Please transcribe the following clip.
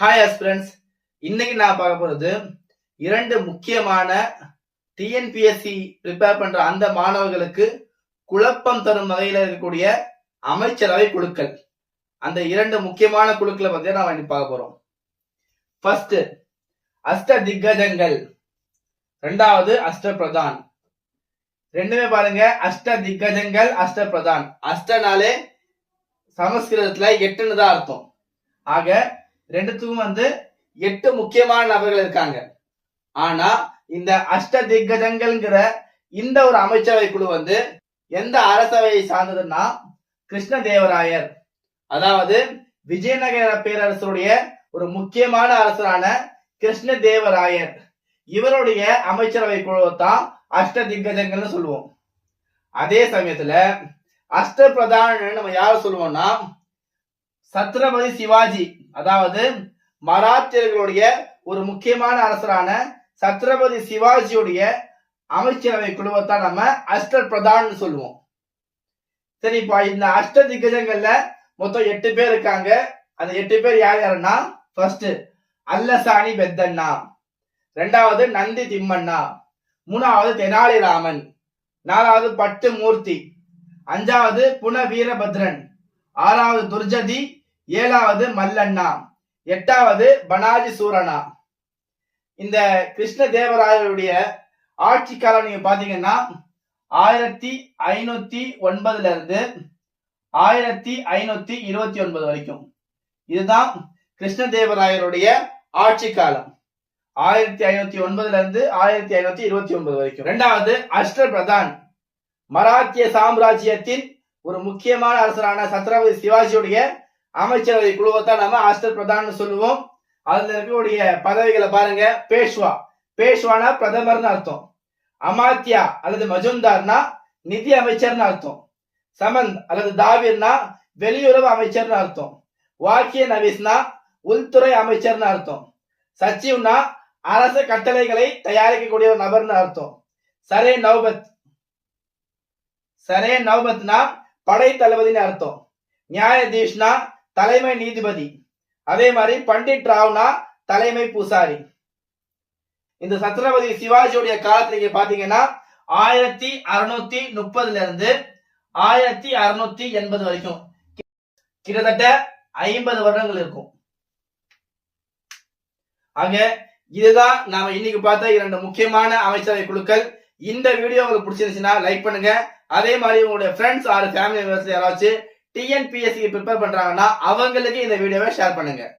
Hi friends, இன்னைக்கு நான் பார்க்க போறது இரண்டு முக்கியமான டிஎன்பிஎஸ்சி ப்ரிப்பேர் பண்ற அந்த மாணவர்களுக்கு குழப்பம் தரும் வகையில் இருக்கக்கூடிய அமைச்சரவை குழுக்கள். அந்த இரண்டு முக்கியமான குழுக்களை பத்தி நான் இன்னைக்கு பார்க்க போறோம். ஃபர்ஸ்ட் அஷ்ட திக்கஜங்கள், ரெண்டாவது அஷ்ட பிரதான். ரெண்டுமே பாருங்க, அஷ்ட திக்கஜங்கள் அஷ்ட பிரதான். அஷ்டனாலே சமஸ்கிருதத்துல எட்டுன்னு தான் அர்த்தம். ஆக ரெண்டுத்துக்கும் 8 முக்கியமான நபர்கள் இருக்காங்க. ஆனா இந்த அஷ்ட திக்கஜங்கள்ங்கிற இந்த ஒரு அமைச்சரவை குழு எந்த அரசவையை சார்ந்ததுன்னா கிருஷ்ணதேவராயர், அதாவது விஜயநகர பேரரசுடைய ஒரு முக்கியமான அரசரான கிருஷ்ணதேவராயர், இவருடைய அமைச்சரவை குழுவை தான் அஷ்ட திக்கஜங்கள்னு சொல்லுவோம். அதே சமயத்துல அஷ்ட பிரதான் நம்ம யார சொல்லுவோம்னா சத்ரபதி சிவாஜி, அதாவது மராத்தியர்களுடைய ஒரு முக்கியமான அரசரான சத்ரபதி சிவாஜியுடைய அமைச்சரவை குழுவைத்தான் நம்ம அஷ்ட பிரதான் சொல்லுவோம். சரிப்பா, இந்த அஷ்ட திக்கஜங்கள்ல மொத்தம் 8 பேர் இருக்காங்க. அந்த 8 பேர் யார் யாருன்னா, ஃபர்ஸ்ட் அல்லசாணி பெத்தண்ணா, ரெண்டாவது நந்தி திம்மண்ணா, மூணாவது தெனாலிராமன், நாலாவது பட்டு மூர்த்தி, அஞ்சாவது புன வீரபத்ரன், ஆறாவது துர்ஜதி, ஏழாவது மல்லண்ணா, எட்டாவது பனாஜி சூரனா. இந்த கிருஷ்ணதேவராயருடைய ஆட்சி காலம் நீங்க பாத்தீங்கன்னா 1509 இருந்து 1529 வரைக்கும். இதுதான் கிருஷ்ணதேவராயருடைய ஆட்சி காலம், 1509 இருந்து 1529 வரைக்கும். இரண்டாவது அஷ்ட பிரதான், மராத்திய சாம்ராஜ்யத்தின் ஒரு முக்கியமான அரசரான சத்ரபதி சிவாஜியுடைய அமைச்சரவை குழுவை தான் நம்ம அஷ்ட பிரதான் சொல்லுவோம். அதுல இருக்கக்கூடிய பதவிகளை பாருங்க. பேஷ்வா, பேஷ்வானா பிரதமர்னு அர்த்தம். அமாத்தியா அல்லது மஜும்தார்னா நிதி அமைச்சர்னு அர்த்தம். சமந்த் அல்லது தாவிர்னா வெளியுறவு அமைச்சர்னு அர்த்தம். வாக்கிய நவீஸ்னா உள்துறை அமைச்சர்னு அர்த்தம். சச்சிவ்னா அரச கட்டளைகளை தயாரிக்கக்கூடிய ஒரு நபர்னு அர்த்தம். சரே நௌபத், சரே நௌபத்னா படை தளபதினு அர்த்தம். நியாயதீஷ்னா தலைமை நீதிபதி. அதே மாதிரி பண்டிட் ராவ்னா தலைமை பூசாரி. இந்த சத்ரபதி சிவாஜியுடைய காலத்துல நீங்க பாத்தீங்கன்னா 1630 இருந்து 1680 வரைக்கும், கிட்டத்தட்ட 50 வருடங்கள் இருக்கும். ஆக இதுதான் நாம இன்னைக்கு பார்த்த 2 முக்கியமான அமைச்சரவை குழுக்கள். இந்த வீடியோ உங்களுக்கு பிடிச்சிருந்துச்சுன்னா லைக் பண்ணுங்க. அதே மாதிரி உங்களுடைய ஃப்ரெண்ட்ஸ் ஆர் ஃபேமிலி மெம்பர்ஸ் யாராச்சும் டிஎன்பிஎஸ்சி ப்ரிப்பேர் பண்றாங்கன்னா அவங்களுக்கு இந்த வீடியோவை ஷேர் பண்ணுங்க.